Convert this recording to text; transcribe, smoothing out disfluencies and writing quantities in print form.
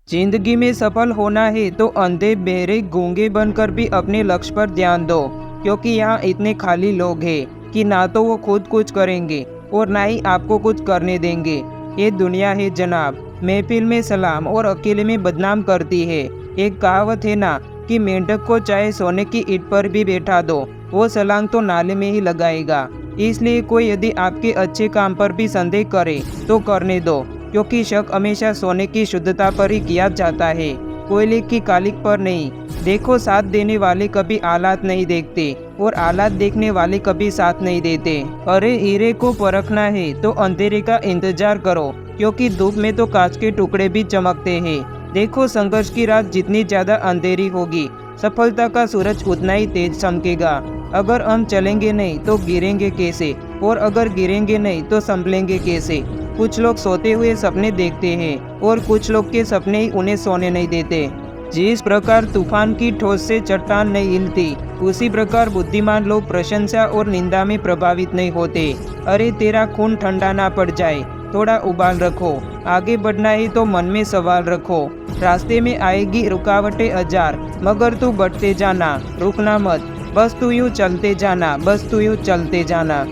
जिंदगी में सफल होना है तो अंधे बहरे गूंगे बनकर भी अपने लक्ष्य पर ध्यान दो, क्योंकि यहाँ इतने खाली लोग हैं कि ना तो वो खुद कुछ करेंगे और ना ही आपको कुछ करने देंगे। ये दुनिया है जनाब, महफिल में सलाम और अकेले में बदनाम करती है। एक कहावत है ना कि मेंढक को चाहे सोने की ईंट पर भी बैठा दो, वो छलांग तो नाले में ही लगाएगा। इसलिए कोई यदि आपके अच्छे काम पर भी संदेह करे तो करने दो, क्योंकि शक हमेशा सोने की शुद्धता पर ही किया जाता है, कोयले की कालिक पर नहीं। देखो, साथ देने वाले कभी आलात नहीं देखते और आलात देखने वाले कभी साथ नहीं देते। अरे हीरे को परखना है तो अंधेरे का इंतजार करो, क्योंकि धूप में तो कांच के टुकड़े भी चमकते हैं। देखो, संघर्ष की रात जितनी ज्यादा अंधेरी होगी, सफलता का सूरज उतना ही तेज चमकेगा। अगर हम चलेंगे नहीं तो गिरेंगे कैसे, और अगर गिरेंगे नहीं तो संभलेंगे कैसे। कुछ लोग सोते हुए सपने देखते हैं और कुछ लोग के सपने ही उन्हें सोने नहीं देते। जिस प्रकार तूफान की ठोस से चट्टान नहीं हिलती, उसी प्रकार बुद्धिमान लोग प्रशंसा और निंदा में प्रभावित नहीं होते। अरे तेरा खून ठंडा ना पड़ जाए, थोड़ा उबाल रखो। आगे बढ़ना है तो मन में सवाल रखो। रास्ते में आएगी रुकावटें हजार, मगर तू बढ़ते जाना, रुकना मत। बस तू यूँ चलते जाना, बस तू यूँ चलते जाना।